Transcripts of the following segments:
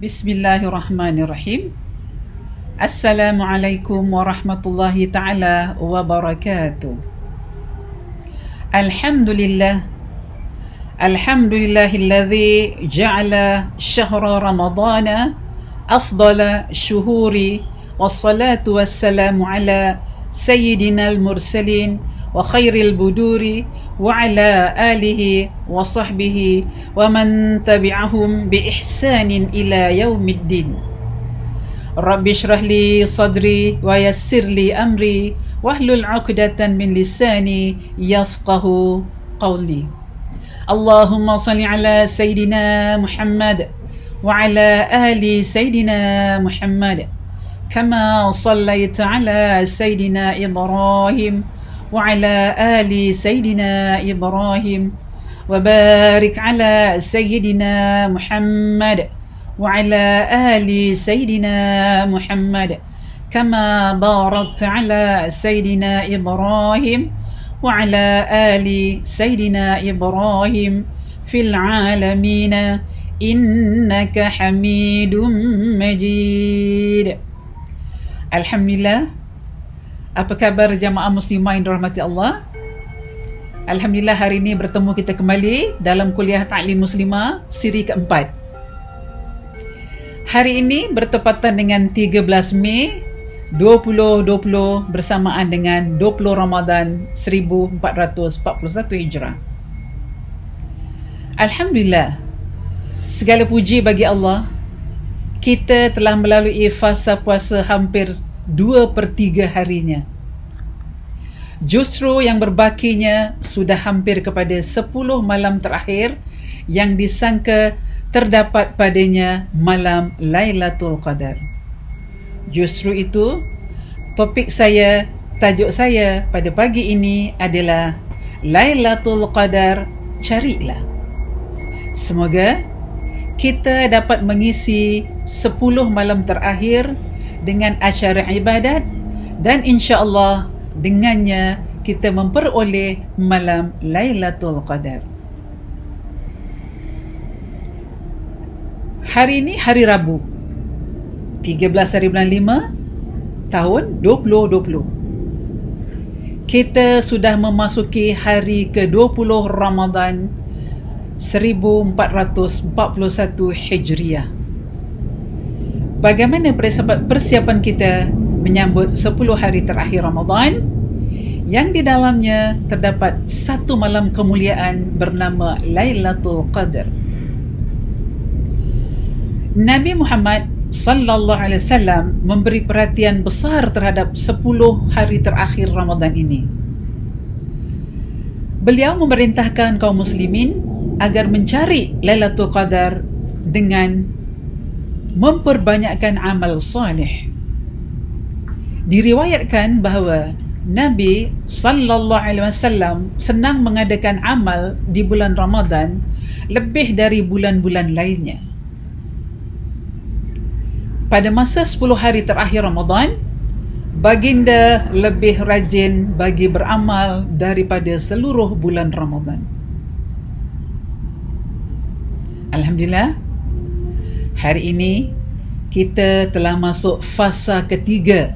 Bismillahirrahmanirrahim. Assalamualaikum warahmatullahi ta'ala wabarakatuh. Alhamdulillah. Alhamdulillahilladzi ja'ala syahra ramadana afdala syuhuri. Wassalatu wassalamu ala sayyidina al-mursalin wa khairil buduri wa ala alihi wa sahbihi wa man tabi'ahum bi ihsanin ila yaumiddin. Rabbi shrah li sadri wa yassir li amri wahlul 'uqdatan min lisani yafqahu qawli. Allahumma salli ala sayyidina Muhammad wa ala ali sayyidina Muhammad kama sallaita ala sayyidina Ibrahim وعلى آل سيدنا إبراهيم وبارك على سيدنا محمد وعلى آل سيدنا محمد كما باركت على سيدنا إبراهيم وعلى آل سيدنا إبراهيم في العالمين إنك حميد مجيد. الحمد لله. Apa khabar jamaah muslimah yang dirahmati Allah? Alhamdulillah, hari ini bertemu kita kembali dalam kuliah Ta'lim Muslimah siri keempat. Hari ini bertepatan dengan 13 Mei 2020 bersamaan dengan 20 Ramadan 1441 Hijrah. Alhamdulillah, segala puji bagi Allah, kita telah melalui fasa puasa hampir 2/3 harinya. Justru yang berbakinya sudah hampir kepada 10 malam terakhir yang disangka terdapat padanya malam Lailatul Qadar. Justru itu, tajuk saya pada pagi ini adalah Lailatul Qadar, carilah. Semoga kita dapat mengisi 10 malam terakhir dengan acara ibadat dan insya-Allah dengannya kita memperoleh malam Lailatul Qadar. Hari ini hari Rabu, 13 hari bulan 5 tahun 2020. Kita sudah memasuki hari ke-20 Ramadan 1441 Hijriah. Bagaimana persiapan kita menyambut 10 hari terakhir Ramadan yang di dalamnya terdapat satu malam kemuliaan bernama Lailatul Qadar. Nabi Muhammad sallallahu alaihi wasallam memberi perhatian besar terhadap 10 hari terakhir Ramadan ini. Beliau memerintahkan kaum muslimin agar mencari Lailatul Qadar dengan memperbanyakkan amal salih. Diriwayatkan bahawa Nabi sallallahu alaihi wasallam senang mengadakan amal di bulan Ramadan lebih dari bulan-bulan lainnya. Pada masa 10 hari terakhir Ramadan, baginda lebih rajin bagi beramal daripada seluruh bulan Ramadan. Alhamdulillah, hari ini kita telah masuk fasa ketiga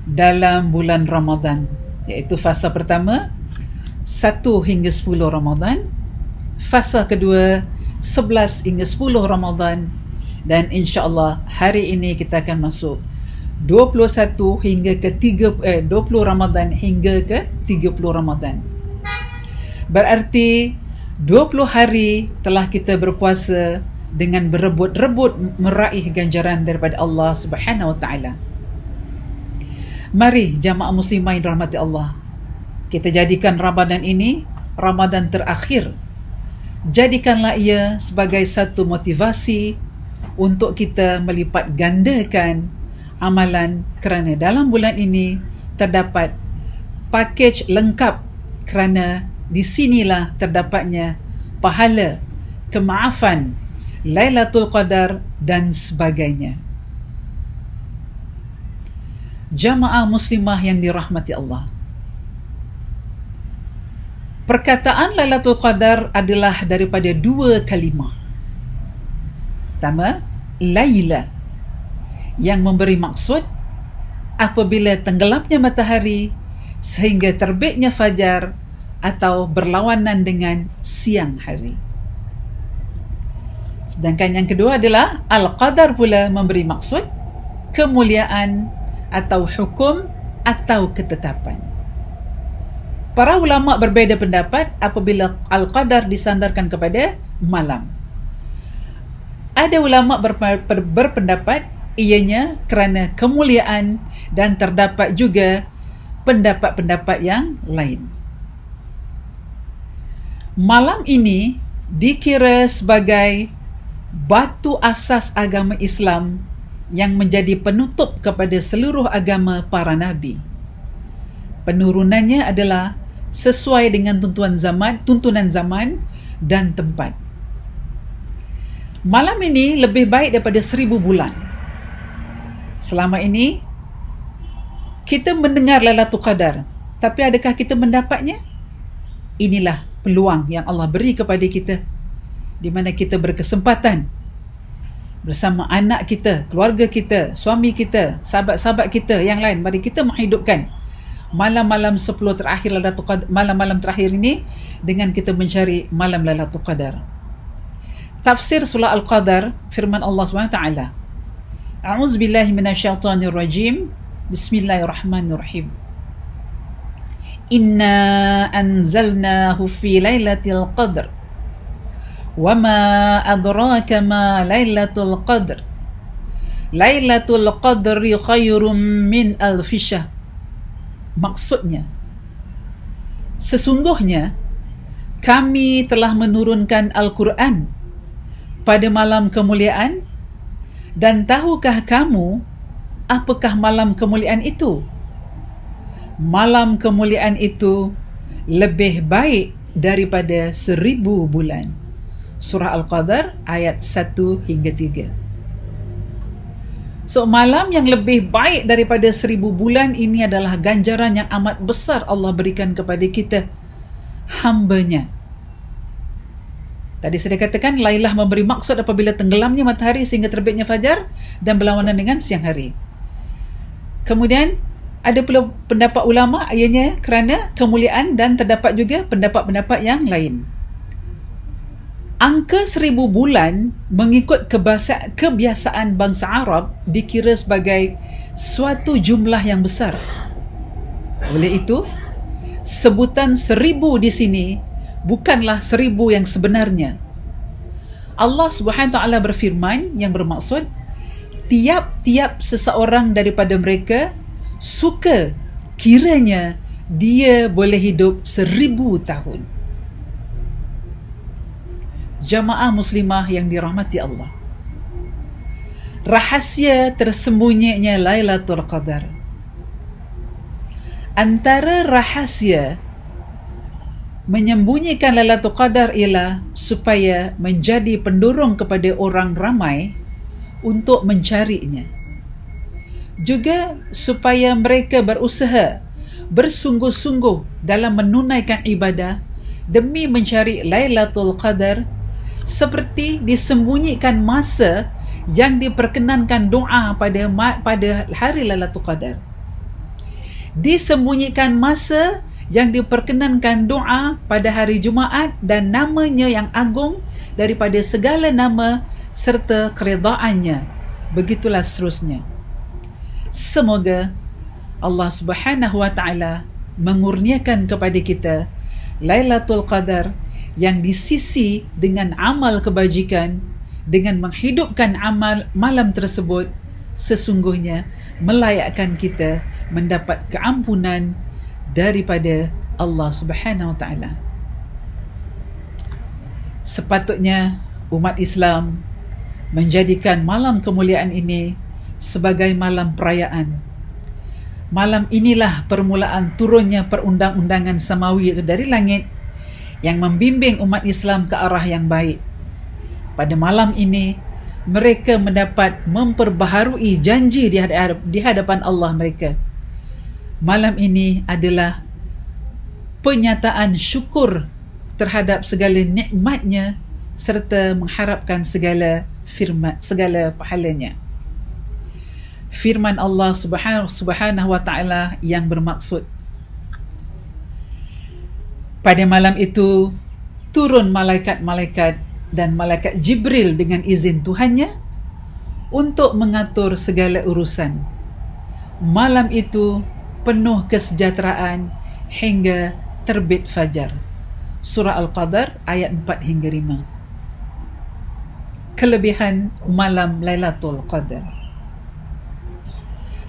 dalam bulan Ramadan, iaitu fasa pertama 1 hingga 10 Ramadan, fasa kedua 11 hingga 10 Ramadan, dan insya-Allah hari ini kita akan masuk 21 hingga ke 20 Ramadan hingga ke 30 Ramadan. Berarti 20 hari telah kita berpuasa dengan berebut-rebut meraih ganjaran daripada Allah Subhanahu wa taala. Mari jamaah muslimah yang dirahmati Allah, kita jadikan Ramadan ini Ramadan terakhir. Jadikanlah ia sebagai satu motivasi untuk kita melipat gandakan amalan, kerana dalam bulan ini terdapat pakej lengkap, kerana di sinilah terdapatnya pahala, kemaafan, Lailatul Qadar dan sebagainya. Jamaah muslimah yang dirahmati Allah, perkataan Lailatul Qadar adalah daripada dua kalimah. Pertama, laila, yang memberi maksud apabila tenggelamnya matahari sehingga terbitnya fajar atau berlawanan dengan siang hari. Sedangkan yang kedua adalah al-qadar pula memberi maksud kemuliaan atau hukum atau ketetapan. Para ulama berbeza pendapat apabila al-qadar disandarkan kepada malam. Ada ulama berpendapat ianya kerana kemuliaan, dan terdapat juga pendapat-pendapat yang lain. Malam ini dikira sebagai batu asas agama Islam yang menjadi penutup kepada seluruh agama para nabi. Penurunannya adalah sesuai dengan tuntunan zaman dan tempat. Malam ini lebih baik daripada 1000 bulan. Selama ini kita mendengar Lailatul Qadar, tapi adakah kita mendapatnya? Inilah peluang yang Allah beri kepada kita, di mana kita berkesempatan bersama anak kita, keluarga kita, suami kita, sahabat-sahabat kita yang lain. Mari kita menghidupkan malam-malam 10 terakhir Lailatul Qadar, malam-malam terakhir ini, dengan kita mencari malam Lailatul Qadar. Tafsir surah Al-Qadar, firman Allah SWT, A'udzubillahi minasyaitonirrajim, Bismillahirrahmanirrahim. Inna anzalnahu fi lailatul qadr, wa ma adraka ma lailatul qadr, lailatul qadri khairum min alfi syahr. Maksudnya, sesungguhnya kami telah menurunkan Al-Quran pada malam kemuliaan, dan tahukah kamu apakah malam kemuliaan itu? Malam kemuliaan itu lebih baik daripada 1000 bulan. Surah Al-Qadar ayat 1 hingga 3. So, malam yang lebih baik daripada 1000 bulan ini adalah ganjaran yang amat besar Allah berikan kepada kita, hamba-Nya. Tadi saya katakan Lailah memberi maksud apabila tenggelamnya matahari sehingga terbitnya fajar dan berlawanan dengan siang hari. Kemudian ada pula pendapat ulama ianya kerana kemuliaan, dan terdapat juga pendapat-pendapat yang lain. Angka 1000 bulan mengikut kebiasaan bangsa Arab dikira sebagai suatu jumlah yang besar. Oleh itu, sebutan 1000 di sini bukanlah 1000 yang sebenarnya. Allah Subhanahu Wa Taala berfirman yang bermaksud tiap-tiap seseorang daripada mereka suka kiranya dia boleh hidup 1000 tahun. Jamaah muslimah yang dirahmati Allah, rahasia tersembunyinya Lailatul Qadar. Antara rahasia menyembunyikan Lailatul Qadar ialah supaya menjadi pendorong kepada orang ramai untuk mencarinya. Juga supaya mereka berusaha bersungguh-sungguh dalam menunaikan ibadah demi mencari Lailatul Qadar, seperti disembunyikan masa yang diperkenankan doa pada hari Lailatul Qadar. Disembunyikan masa yang diperkenankan doa pada hari Jumaat, dan namanya yang agung daripada segala nama serta keredaannya. Begitulah seterusnya. Semoga Allah Subhanahu Wa Taala mengurniakan kepada kita Lailatul Qadar yang disisi dengan amal kebajikan, dengan menghidupkan amal malam tersebut, sesungguhnya melayakkan kita mendapat keampunan daripada Allah Subhanahu Wa Taala. Sepatutnya umat Islam menjadikan malam kemuliaan ini sebagai malam perayaan. Malam inilah permulaan turunnya perundang-undangan samawi, itu dari langit, yang membimbing umat Islam ke arah yang baik. Pada malam ini mereka mendapat memperbaharui janji di hadapan Allah mereka. Malam ini adalah penyataan syukur terhadap segala nikmatnya serta mengharapkan segala pahalanya. Firman Allah Subhanahu wa taala yang bermaksud, pada malam itu turun malaikat-malaikat dan malaikat Jibril dengan izin Tuhannya untuk mengatur segala urusan. Malam itu penuh kesejahteraan hingga terbit fajar. Surah Al-Qadar ayat 4 hingga 5. Kelebihan malam Lailatul Qadar.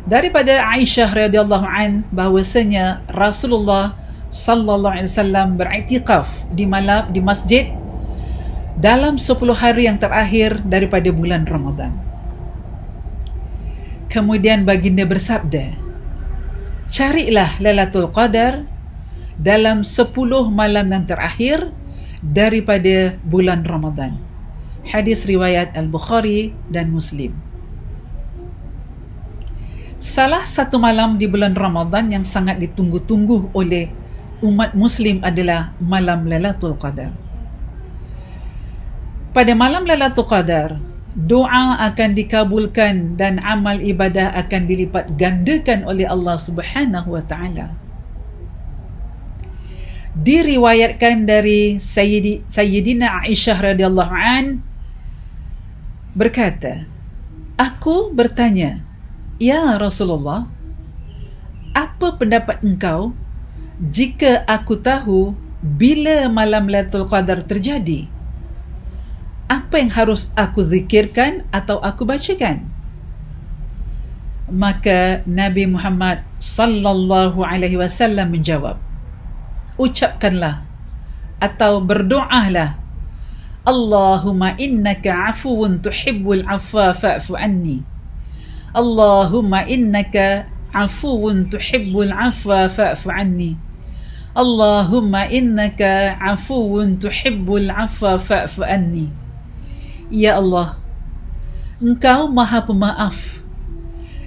Daripada Aisyah radhiyallahu an bahwasanya Rasulullah sallallahu alaihi wasallam beriktikaf di masjid dalam 10 hari yang terakhir daripada bulan Ramadan. Kemudian baginda bersabda, carilah Lailatul Qadar dalam 10 malam yang terakhir daripada bulan Ramadan. Hadis riwayat Al-Bukhari dan Muslim. Salah satu malam di bulan Ramadan yang sangat ditunggu-tunggu oleh umat Muslim adalah malam Lailatul Qadar. Pada malam Lailatul Qadar, doa akan dikabulkan dan amal ibadah akan dilipat gandakan oleh Allah Subhanahu wa taala. Diriwayatkan dari Sayyidina Aisyah radhiyallahu an berkata, aku bertanya, ya Rasulullah, apa pendapat engkau jika aku tahu bila malam Lailatul Qadar terjadi? Apa yang harus aku zikirkan atau aku bacakan? Maka Nabi Muhammad sallallahu alaihi wasallam menjawab, ucapkanlah atau berdoalah, Allahumma innaka afuwun tuhibbul afwa fa'fu anni. Allahumma innaka afuwun tuhibbul afwa fa'fu anni. Allahumma innaka afuwun tuhibbul afwa fa'fu anni. Ya Allah, Engkau Maha Pemaaf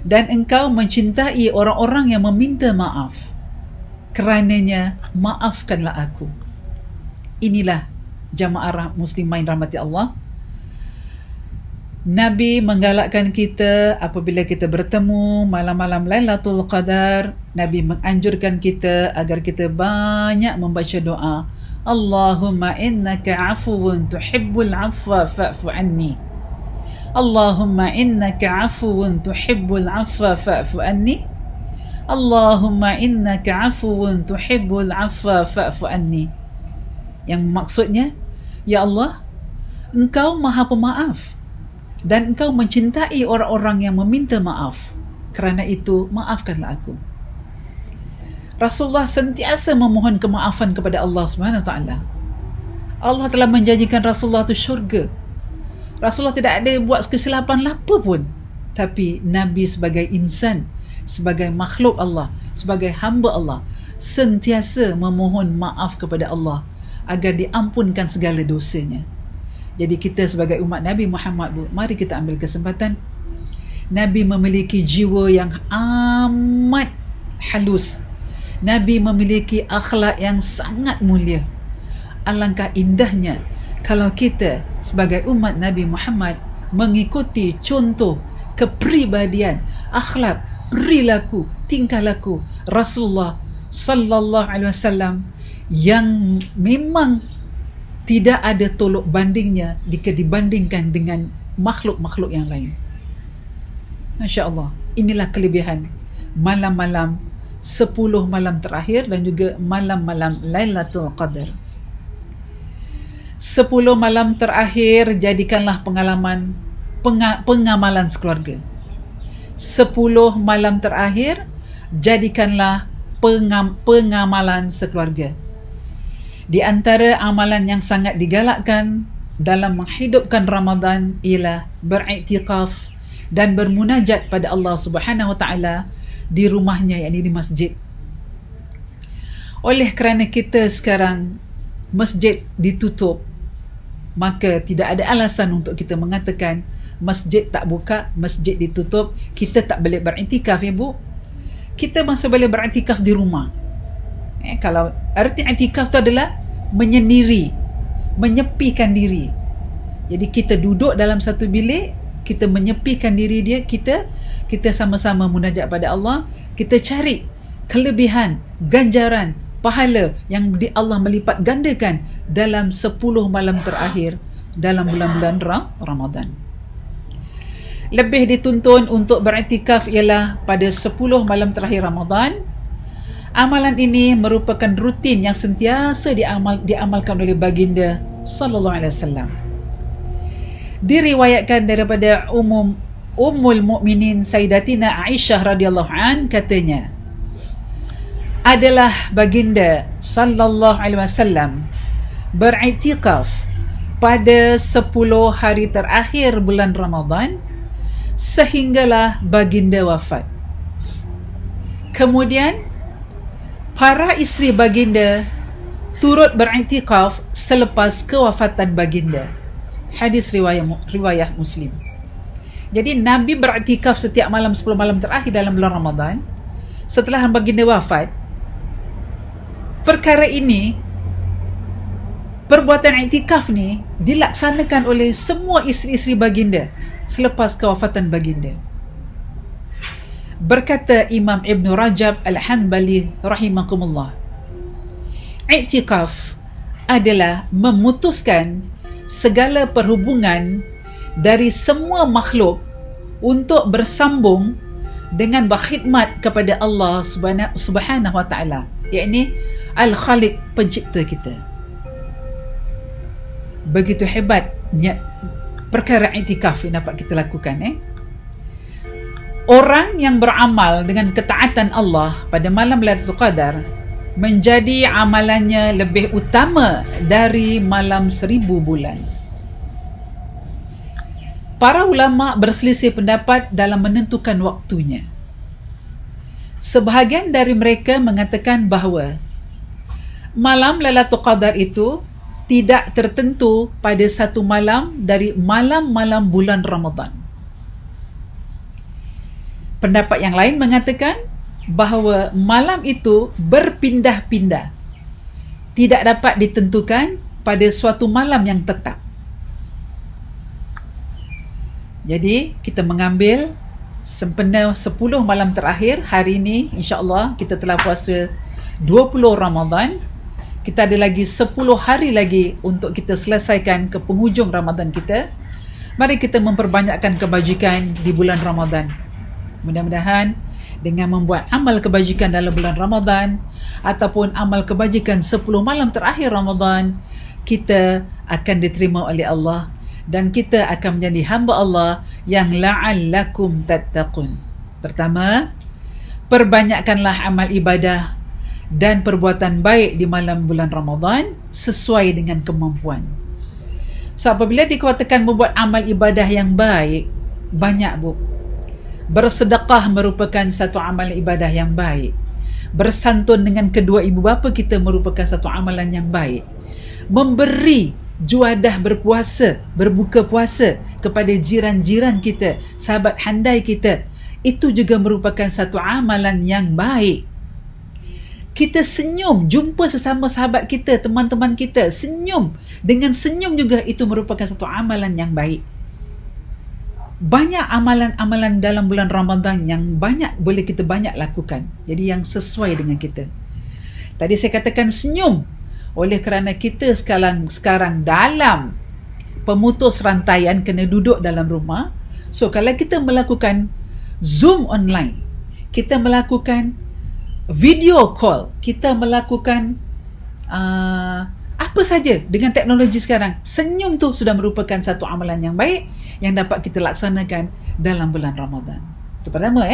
dan Engkau mencintai orang-orang yang meminta maaf. Kerananya maafkanlah aku. Inilah jamaah muslimah yang rahmati Allah. Nabi menggalakkan kita apabila kita bertemu malam-malam Lailatul Qadar, Nabi menganjurkan kita agar kita banyak membaca doa, Allahumma innaka afuwun tuhibbul afwa fa'fu anni. Allahumma innaka afuwun tuhibbul afwa fa'fu anni. Allahumma innaka afuwun tuhibbul afwa fa'fu anni. Yang maksudnya, ya Allah, Engkau Maha Pemaaf dan Engkau mencintai orang-orang yang meminta maaf. Kerana itu, maafkanlah aku. Rasulullah sentiasa memohon kemaafan kepada Allah SWT. Allah telah menjanjikan Rasulullah itu syurga. Rasulullah tidak ada buat kesilapan apa pun. Tapi Nabi sebagai insan, sebagai makhluk Allah, sebagai hamba Allah, sentiasa memohon maaf kepada Allah agar diampunkan segala dosanya. Jadi kita sebagai umat Nabi Muhammad, mari kita ambil kesempatan. Nabi memiliki jiwa yang amat halus. Nabi memiliki akhlak yang sangat mulia. Alangkah indahnya kalau kita sebagai umat Nabi Muhammad mengikuti contoh kepribadian, akhlak, perilaku, tingkah laku Rasulullah sallallahu alaihi wasallam yang memang tidak ada tolok bandingnya jika dibandingkan dengan makhluk-makhluk yang lain. Masya Allah, inilah kelebihan malam-malam 10 malam terakhir dan juga malam-malam Lailatul Qadar. 10 malam terakhir jadikanlah pengamalan sekeluarga. 10 malam terakhir jadikanlah pengamalan sekeluarga. Di antara amalan yang sangat digalakkan dalam menghidupkan Ramadan ialah beriktikaf dan bermunajat pada Allah Subhanahu wa taala di rumahnya, yakni di masjid. Oleh kerana kita sekarang masjid ditutup, maka tidak ada alasan untuk kita mengatakan masjid tak buka, masjid ditutup, kita tak boleh beriktikaf, ya Bu. Kita masih boleh beriktikaf di rumah. Kalau arti iktikaf itu adalah menyendiri, menyepikan diri, Jadi kita duduk dalam satu bilik, kita menyepikan diri dia, kita sama-sama munajat pada Allah, kita cari kelebihan, ganjaran, pahala yang Allah melipat gandakan dalam 10 malam terakhir dalam bulan-bulan Ramadan. Lebih dituntun untuk beriktikaf ialah pada 10 malam terakhir Ramadan. Amalan ini merupakan rutin yang sentiasa diamalkan oleh baginda sallallahu alaihi wasallam. Diriwayatkan daripada Ummul Mukminin Sayyidatina Aisyah radhiyallahu an, katanya, adalah baginda sallallahu alaihi wasallam beriktikaf pada 10 hari terakhir bulan Ramadan sehinggalah baginda wafat. Kemudian para isteri baginda turut beriktikaf selepas kewafatan baginda. Hadis riwayah Muslim. Jadi Nabi beriktikaf setiap malam 10 malam terakhir dalam bulan Ramadan. Setelah baginda wafat, perkara ini, perbuatan iktikaf ni dilaksanakan oleh semua isteri-isteri baginda selepas kewafatan baginda. Berkata Imam Ibn Rajab Al-Hanbali rahimakumullah, iktikaf adalah memutuskan segala perhubungan dari semua makhluk untuk bersambung dengan berkhidmat kepada Allah Subhanahu wa taala, yakni Al-Khaliq, pencipta kita. Begitu hebatnya perkara iktikaf yang dapat kita lakukan. Orang yang beramal dengan ketaatan Allah pada malam Lailatul Qadar menjadi amalannya lebih utama dari malam 1000 bulan. Para ulama berselisih pendapat dalam menentukan waktunya. Sebahagian dari mereka mengatakan bahawa malam Lailatul Qadar itu tidak tertentu pada satu malam dari malam-malam bulan Ramadan. Pendapat yang lain mengatakan bahawa malam itu berpindah-pindah, tidak dapat ditentukan pada suatu malam yang tetap. Jadi kita mengambil sempena 10 malam terakhir. Hari ini insya-Allah kita telah puasa 20 Ramadan. Kita ada lagi 10 hari lagi untuk kita selesaikan ke penghujung Ramadan kita. Mari kita memperbanyakkan kebajikan di bulan Ramadan. Mudah-mudahan dengan membuat amal kebajikan dalam bulan Ramadan ataupun amal kebajikan 10 malam terakhir Ramadan, kita akan diterima oleh Allah dan kita akan menjadi hamba Allah yang la'allakum tattaqun. Pertama, perbanyakkanlah amal ibadah dan perbuatan baik di malam bulan Ramadan sesuai dengan kemampuan. So apabila dikatakan membuat amal ibadah yang baik, banyak bersedekah merupakan satu amal ibadah yang baik. Bersantun dengan kedua ibu bapa kita merupakan satu amalan yang baik. Memberi juadah berbuka puasa kepada jiran-jiran kita, sahabat handai kita, itu juga merupakan satu amalan yang baik. Kita senyum, jumpa sesama sahabat kita, teman-teman kita, senyum. Dengan senyum juga itu merupakan satu amalan yang baik. Banyak amalan-amalan dalam bulan Ramadan yang boleh kita banyak lakukan. Jadi yang sesuai dengan kita. Tadi saya katakan senyum, oleh kerana kita sekarang dalam pemutus rantaian, kena duduk dalam rumah. So kalau kita melakukan Zoom online, kita melakukan video call, kita melakukan apa saja dengan teknologi sekarang, senyum tu sudah merupakan satu amalan yang baik yang dapat kita laksanakan dalam bulan Ramadan. Itu pertama.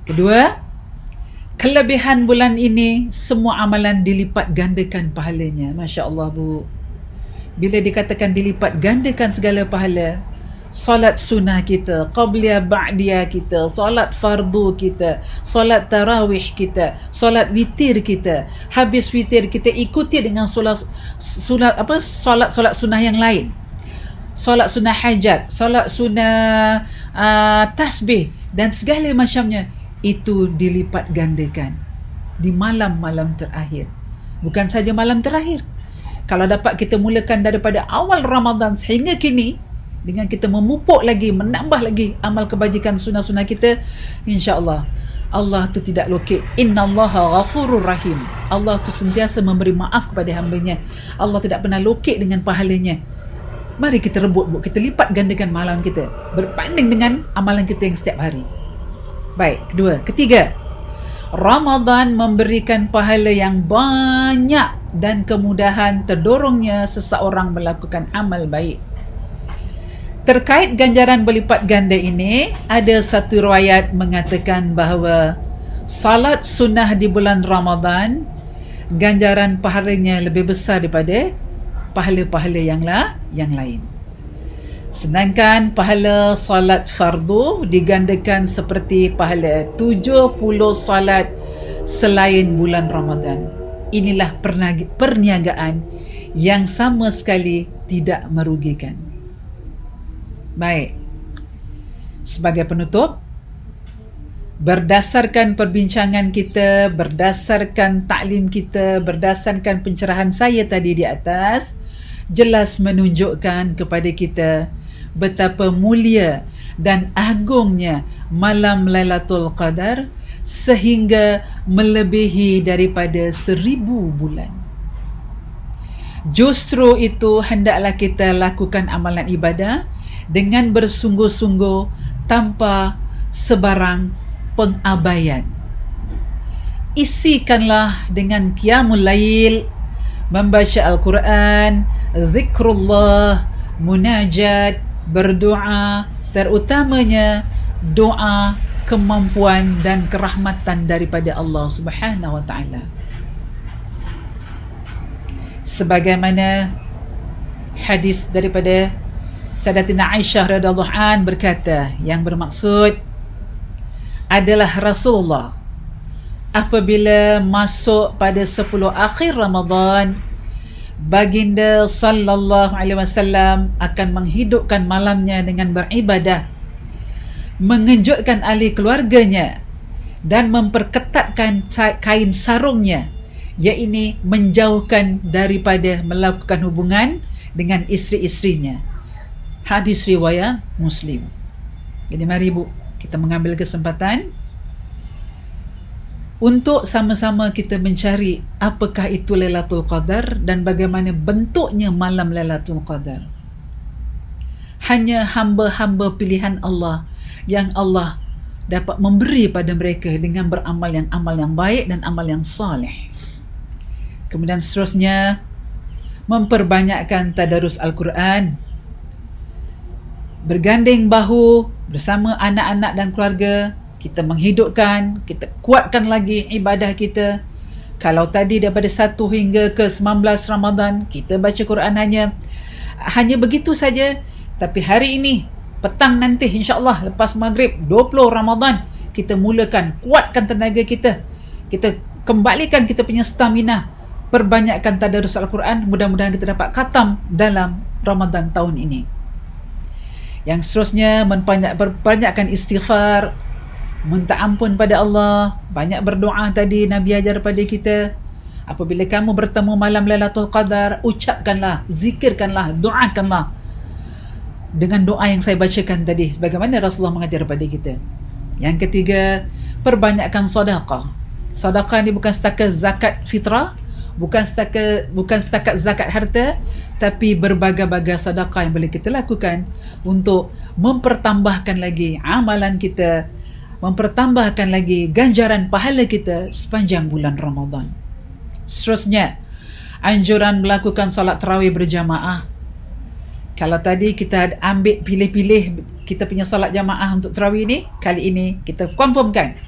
Kedua, kelebihan bulan ini semua amalan dilipat gandakan pahalanya. Masya Allah Bu. Bila dikatakan dilipat gandakan segala pahala, solat sunnah kita, qabliyah ba'diyah kita, solat fardu kita, solat tarawih kita, solat witir kita, habis witir kita ikuti dengan solat sunnah yang lain, solat sunnah hajat, solat sunnah tasbih dan segala macamnya, itu dilipat gandakan di malam-malam terakhir. Bukan saja malam terakhir, Kalau dapat kita mulakan daripada awal Ramadan sehingga kini, dengan kita memupuk lagi, menambah lagi amal kebajikan sunnah-sunnah kita, insya-Allah Allah tu tidak lokek. Innallaha ghafurur rahim. Allah tu sentiasa memberi maaf kepada hamba-Nya. Allah tidak pernah lokek dengan pahalanya. Mari kita rebut, kita lipat gandakan amalan kita berbanding dengan amalan kita yang setiap hari. Baik, ketiga, Ramadan memberikan pahala yang banyak dan kemudahan terdorongnya seseorang melakukan amal baik. Terkait ganjaran berlipat ganda ini, ada satu riwayat mengatakan bahawa salat sunnah di bulan Ramadan, ganjaran pahalanya lebih besar daripada pahala-pahala yang lain. Sedangkan pahala salat fardu digandakan seperti pahala 70 salat selain bulan Ramadan. Inilah perniagaan yang sama sekali tidak merugikan. Baik, sebagai penutup, berdasarkan perbincangan kita, berdasarkan taklim kita, berdasarkan pencerahan saya tadi di atas, jelas menunjukkan kepada kita betapa mulia dan agungnya malam Lailatul Qadar sehingga melebihi daripada 1000 bulan. Justru itu hendaklah kita lakukan amalan ibadah dengan bersungguh-sungguh tanpa sebarang pengabaian. Isikanlah dengan qiyamul lail, membaca Al-Quran, zikrullah, munajat, berdoa, terutamanya doa kemampuan dan kerahmatan daripada Allah Subhanahu wa taala. Sebagaimana hadis daripada Sayyidatina Aisyah radhiyallahu an berkata, yang bermaksud adalah Rasulullah apabila masuk pada 10 akhir Ramadan, baginda sallallahu alaihi wasallam akan menghidupkan malamnya dengan beribadah, mengejutkan ahli keluarganya dan memperketatkan kain sarungnya, iaitu menjauhkan daripada melakukan hubungan dengan isteri-isterinya. Hadis riwayat Muslim. Jadi mari Bu, kita mengambil kesempatan untuk sama-sama kita mencari apakah itu Lailatul Qadar dan bagaimana bentuknya malam Lailatul Qadar. Hanya hamba-hamba pilihan Allah yang Allah dapat memberi pada mereka dengan beramal yang baik dan amal yang saleh. Kemudian seterusnya, memperbanyakkan tadarus Al-Quran, berganding bahu bersama anak-anak dan keluarga, kita menghidupkan, kita kuatkan lagi ibadah kita. Kalau tadi daripada 1 hingga ke 19 Ramadan kita baca Quran hanya begitu saja, tapi hari ini petang nanti insya-Allah lepas maghrib 20 Ramadan kita mulakan, kuatkan tenaga kita, kita kembalikan kita punya stamina, perbanyakkan tadarus Al-Quran, mudah-mudahan kita dapat khatam dalam Ramadan tahun ini. Yang seterusnya, perbanyakkan istighfar, minta ampun pada Allah, banyak berdoa tadi Nabi ajar pada kita. Apabila kamu bertemu malam Lailatul Qadar, ucapkanlah, zikirkanlah, doakanlah dengan doa yang saya bacakan tadi, sebagaimana Rasulullah mengajar pada kita. Yang ketiga, perbanyakkan sedekah. Sedekah ni bukan setakat zakat fitrah, bukan setakat zakat harta, tapi berbagai-bagai sedekah yang boleh kita lakukan untuk mempertambahkan lagi amalan kita, mempertambahkan lagi ganjaran pahala kita sepanjang bulan Ramadan. Seterusnya, anjuran melakukan solat tarawih berjamaah. Kalau tadi kita ambil pilih-pilih kita punya solat jamaah untuk tarawih ni, kali ini kita confirmkan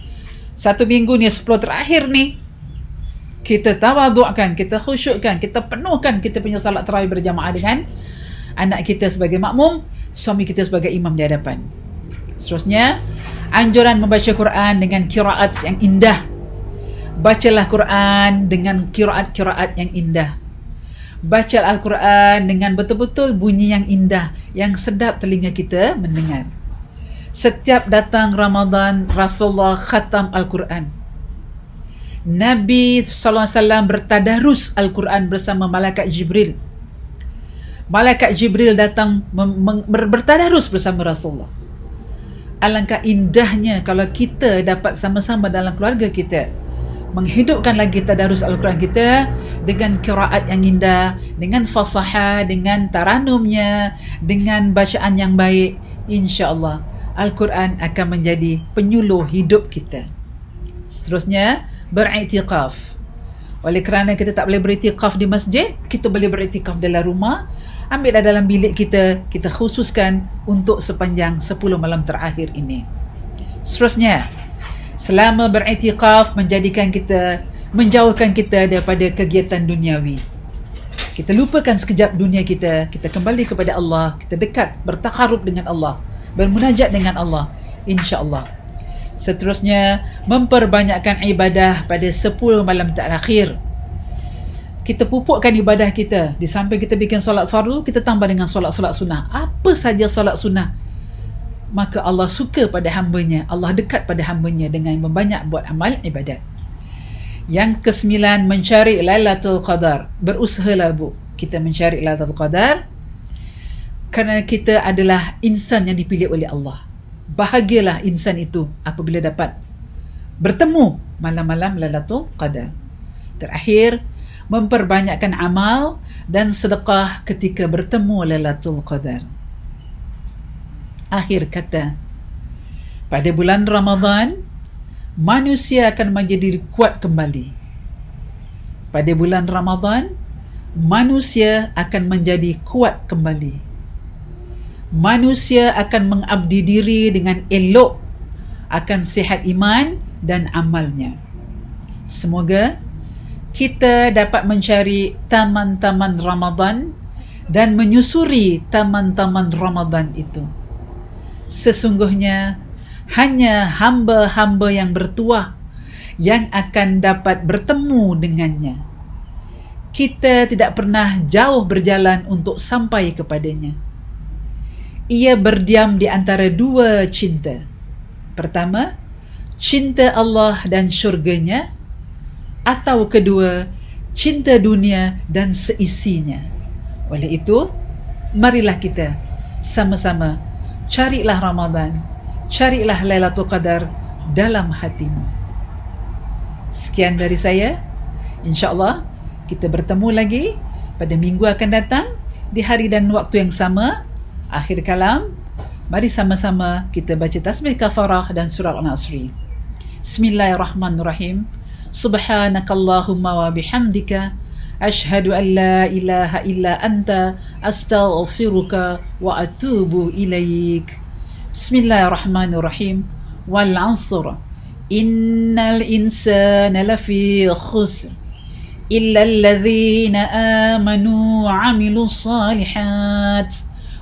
1 minggu ni 10 terakhir ni kita tawadukkan, kita khusyukkan, kita penuhkan kita punya salat tarawih berjamaah dengan anak kita sebagai makmum, suami kita sebagai imam di hadapan. Seterusnya, anjuran membaca Quran dengan qiraat yang indah. Bacalah Quran dengan qiraat-qiraat yang indah. Baca Al-Quran dengan betul-betul bunyi yang indah, yang sedap telinga kita mendengar. Setiap datang Ramadan, Rasulullah khatam Al-Quran. Nabi SAW bertadarus Al-Quran bersama Malaikat Jibril. Malaikat Jibril datang bertadarus bersama Rasulullah. Alangkah indahnya kalau kita dapat sama-sama dalam keluarga kita menghidupkan lagi tadarus Al-Quran kita dengan qiraat yang indah, dengan fasahah, dengan taranumnya, dengan bacaan yang baik. InsyaAllah Al-Quran akan menjadi penyuluh hidup kita. Seterusnya, beriktikaf. Oleh kerana kita tak boleh beriktikaf di masjid, kita boleh beriktikaf dalam rumah. Ambillah dalam bilik kita, kita khususkan untuk sepanjang 10 malam terakhir ini. Seterusnya, selama beriktikaf menjauhkan kita daripada kegiatan duniawi. Kita lupakan sekejap dunia kita kembali kepada Allah, kita dekat, bertakarub dengan Allah, bermunajat dengan Allah, insya-Allah. Seterusnya, memperbanyakkan ibadah pada 10 malam terakhir. Kita pupukkan ibadah kita. Di samping kita bikin solat fardu, kita tambah dengan solat-solat sunnah. Apa saja solat sunnah, maka Allah suka pada hambanya, Allah dekat pada hambanya dengan membanyak buat amal ibadat. Yang ke-9, mencari Lailatul Qadar. Berusahalah bu, kita mencari Lailatul Qadar, kerana kita adalah insan yang dipilih oleh Allah. Bahagialah insan itu apabila dapat bertemu malam-malam Lailatul Qadar. Terakhir, memperbanyakkan amal dan sedekah ketika bertemu Lailatul Qadar. Akhir kata, pada bulan Ramadan, manusia akan menjadi kuat kembali. Pada bulan Ramadan, manusia akan menjadi kuat kembali. Manusia akan mengabdi diri dengan elok, akan sihat iman dan amalnya. Semoga kita dapat mencari taman-taman Ramadan dan menyusuri taman-taman Ramadan itu. Sesungguhnya hanya hamba-hamba yang bertuah yang akan dapat bertemu dengannya. Kita tidak pernah jauh berjalan untuk sampai kepadanya. Ia berdiam di antara dua cinta. Pertama, cinta Allah dan syurganya, atau kedua, cinta dunia dan seisinya. Oleh itu, marilah kita sama-sama carilah Ramadan, carilah Lailatul Qadar dalam hatimu. Sekian dari saya. InsyaAllah kita bertemu lagi pada minggu akan datang di hari dan waktu yang sama. Akhir kalam, mari sama-sama kita baca tasbih kafarah dan surah Al-Nasri. Bismillahirrahmanirrahim. Subhanakallahumma wa bihamdika ashhadu an la ilaha illa anta astaghfiruka wa atubu ilaik. Bismillahirrahmanirrahim. Wal 'asr. Innal insana lafi khusr illa alladhina amanu wa 'amilus salihat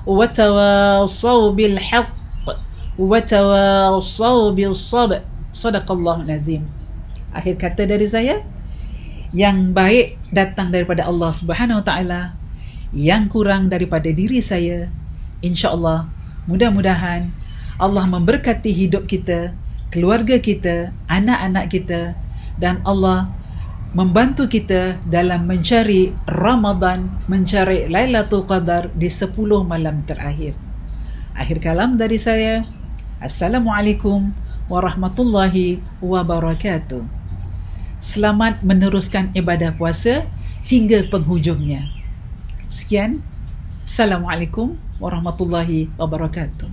wa tawassaw bil haqq wa tawassaw bis sabr. Shadaqallahul azim. Akhir kata dari saya, yang baik datang daripada Allah Subhanahu Wa Taala, yang kurang daripada diri saya. InsyaAllah, mudah-mudahan Allah memberkati hidup kita, keluarga kita, anak-anak kita, dan Allah membantu kita dalam mencari Ramadan, mencari Lailatul Qadar di 10 malam terakhir. Akhir kalam dari saya. Assalamualaikum warahmatullahi wabarakatuh. Selamat meneruskan ibadah puasa hingga penghujungnya. Sekian. Assalamualaikum warahmatullahi wabarakatuh.